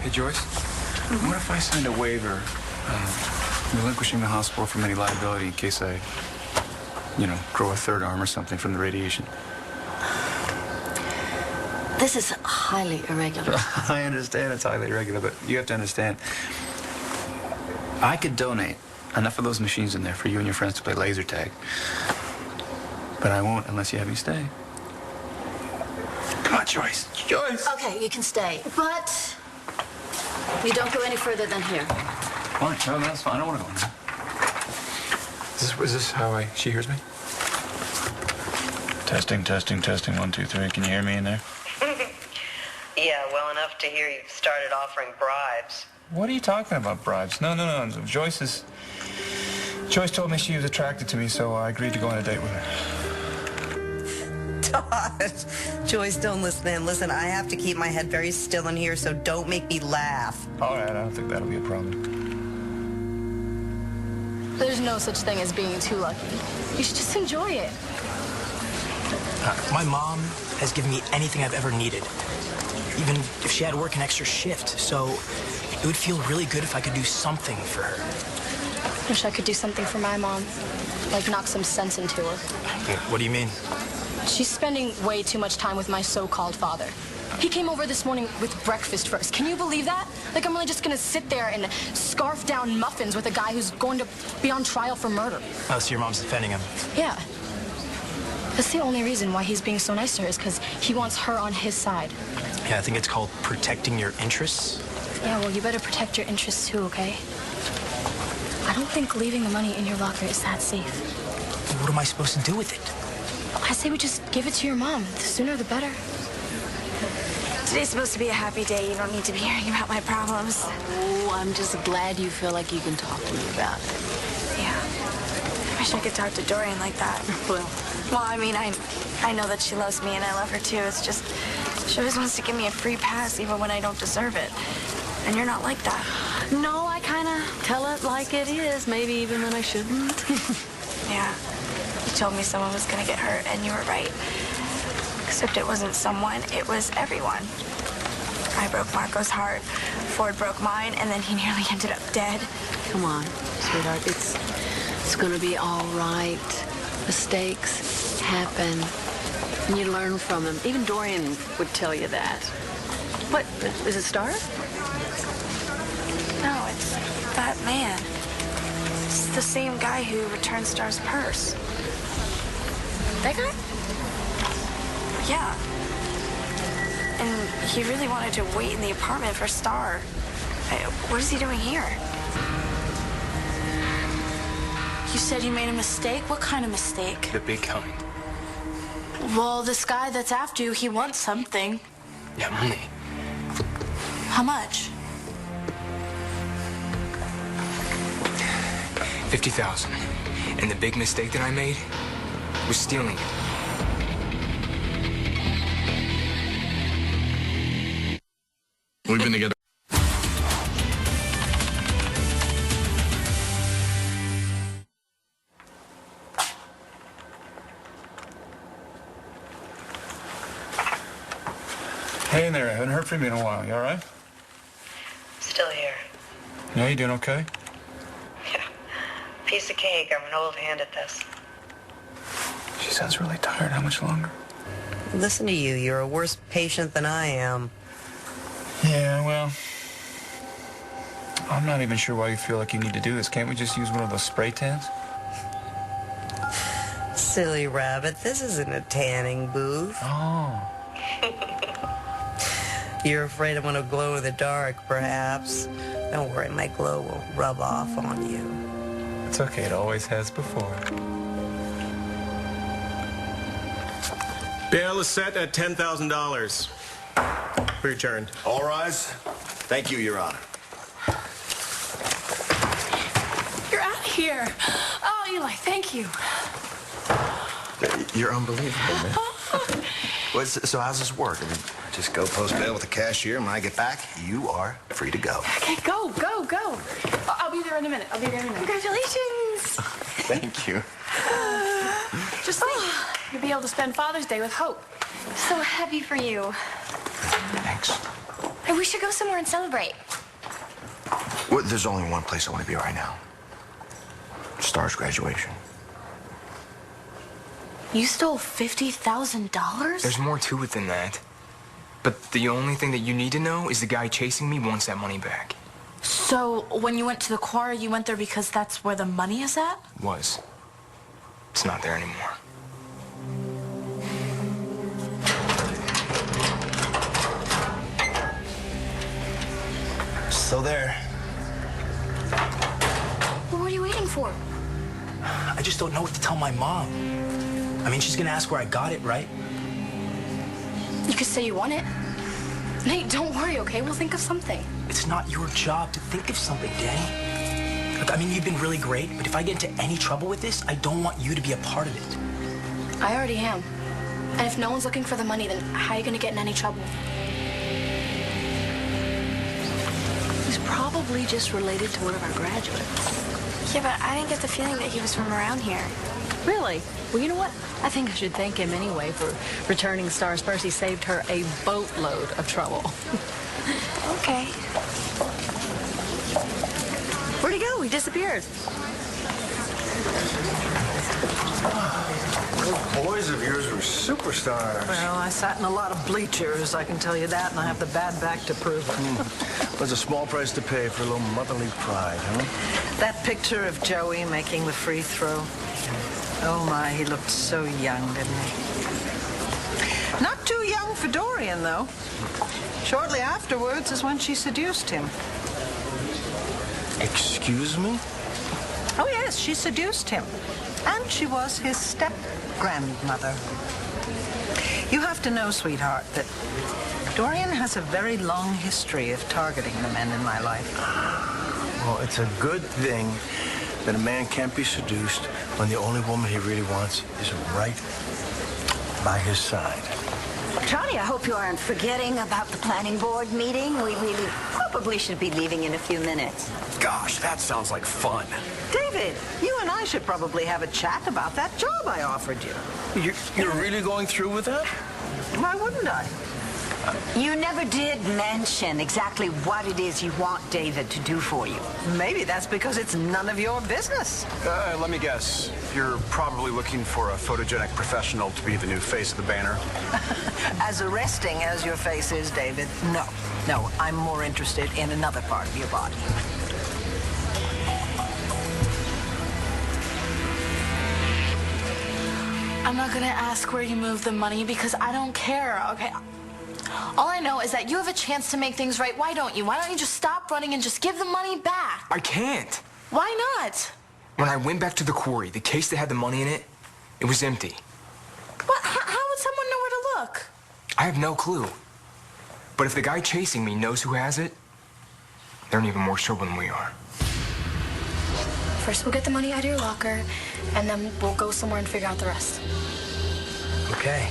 Hey, Joyce. What if I signed a waiver relinquishing the hospital from any liability in case I, grow a third arm or something from the radiation? This is highly irregular. I understand it's highly irregular, but you have to understand. I could donate enough of those machines in there for you and your friends to play laser tag. But I won't unless you have me stay. Come on, Joyce. Joyce! Okay, you can stay, but you don't go any further than here. Fine. No, that's fine. I don't want to go in there. Is this how she hears me? Testing, testing, testing. 1, 2, 3. Can you hear me in there? Yeah, well enough to hear you've started offering bribes. What are you talking about, bribes? No. Joyce told me she was attracted to me, so I agreed to go on a date with her. Todd, Joyce, don't listen in. Listen, I have to keep my head very still in here, so don't make me laugh. All right, I don't think that'll be a problem. There's no such thing as being too lucky. You should just enjoy it. My mom has given me anything I've ever needed, even if she had to work an extra shift. So it would feel really good if I could do something for her. Wish I could do something for my mom, like knock some sense into her. What do you mean? She's spending way too much time with my so-called father. He came over this morning with breakfast first. Can you believe that? Like, I'm really just gonna sit there and scarf down muffins with a guy who's going to be on trial for murder. Oh, so your mom's defending him? Yeah. That's the only reason why he's being so nice to her, is because he wants her on his side. Yeah, I think it's called protecting your interests. Yeah, well, you better protect your interests too, okay? I don't think leaving the money in your locker is that safe. What am I supposed to do with it? I say we just give it to your mom. The sooner the better. Today's supposed to be a happy day. You don't need to be hearing about my problems. Oh, I'm just glad you feel like you can talk to me about it. Yeah. I wish I could talk to Dorian like that. Well, I mean, I know that she loves me and I love her too. It's just, she always wants to give me a free pass even when I don't deserve it. And you're not like that. No, I kind of tell it like it is, maybe even when I shouldn't. Yeah. You told me someone was going to get hurt, and you were right. Except it wasn't someone, it was everyone. I broke Marco's heart, Ford broke mine, and then he nearly ended up dead. Come on, sweetheart, it's gonna be all right. Mistakes happen, and you learn from them. Even Dorian would tell you that. What, is it Star? No, it's that man. It's the same guy who returned Star's purse. That guy? Yeah. And he really wanted to wait in the apartment for Star. What is he doing here? You said you made a mistake? What kind of mistake? The big kind. Well, this guy that's after you, he wants something. Yeah, money. How much? 50,000. And the big mistake that I made was stealing it. We've been together. Hey in there, I haven't heard from you in a while. You all right? Still here. Yeah, you doing okay? Yeah. Piece of cake. I'm an old hand at this. She sounds really tired. How much longer? Listen to you. You're a worse patient than I am. Yeah, well, I'm not even sure why you feel like you need to do this. Can't we just use one of those spray tans? Silly rabbit, this isn't a tanning booth. Oh. You're afraid I'm going to glow in the dark, perhaps. Don't worry, my glow won't rub off on you. It's okay. It always has before. Bail is set at $10,000. Returned. All rise. Thank you, Your Honor. You're out of here. Oh, Eli, thank you. You're unbelievable, man. So how's this work? I mean, just go post bail with the cashier, and when I get back, you are free to go. Okay, go. I'll be there in a minute. Congratulations. Thank you. Just think, you'll be able to spend Father's Day with Hope. So happy for you. Thanks. Hey, we should go somewhere and celebrate. Well, there's only one place I want to be right now. Star's graduation. You stole $50,000? There's more to it than that. But the only thing that you need to know is the guy chasing me wants that money back. So, when you went to the quarry, you went there because that's where the money is at? Was. It's not there anymore. Still there. Well, what are you waiting for? I just don't know what to tell my mom. I mean, she's gonna ask where I got it, right? You could say you won it. Nate, don't worry, okay? We'll think of something. It's not your job to think of something, Danny. Look, I mean, you've been really great, but if I get into any trouble with this, I don't want you to be a part of it. I already am. And if no one's looking for the money, then how are you gonna get in any trouble? He's probably just related to one of our graduates. Yeah, but I didn't get the feeling that he was from around here. Really? Well, you know what? I think I should thank him anyway for returning Star's purse. He saved her a boatload of trouble. Okay. Where'd he go? He disappeared. Those boys of yours were superstars. Well, I sat in a lot of bleachers, I can tell you that, and I have the bad back to prove it. Was a small price to pay for a little motherly pride, huh? That picture of Joey making the free throw. Oh, my, he looked so young, didn't he? Not too young for Dorian, though. Shortly afterwards is when she seduced him. Excuse me? Oh, yes, she seduced him. And she was his step-grandmother. You have to know, sweetheart, that Dorian has a very long history of targeting the men in my life. Well, it's a good thing that a man can't be seduced when the only woman he really wants is right by his side. Johnny, I hope you aren't forgetting about the planning board meeting. We really probably should be leaving in a few minutes. Gosh, that sounds like fun. David, you and I should probably have a chat about that job I offered you. You're really going through with that? Why wouldn't I? You never did mention exactly what it is you want David to do for you. Maybe that's because it's none of your business. Let me guess. You're probably looking for a photogenic professional to be the new face of the banner. As arresting as your face is, David, no. No, I'm more interested in another part of your body. I'm not gonna ask where you moved the money because I don't care, okay? All I know is that you have a chance to make things right. Why don't you? Why don't you just stop running and just give the money back? I can't. Why not? When I went back to the quarry, the case that had the money in it, it was empty. What? How would someone know where to look? I have no clue. But if the guy chasing me knows who has it, they're in even more trouble than we are. First, we'll get the money out of your locker, and then we'll go somewhere and figure out the rest. Okay.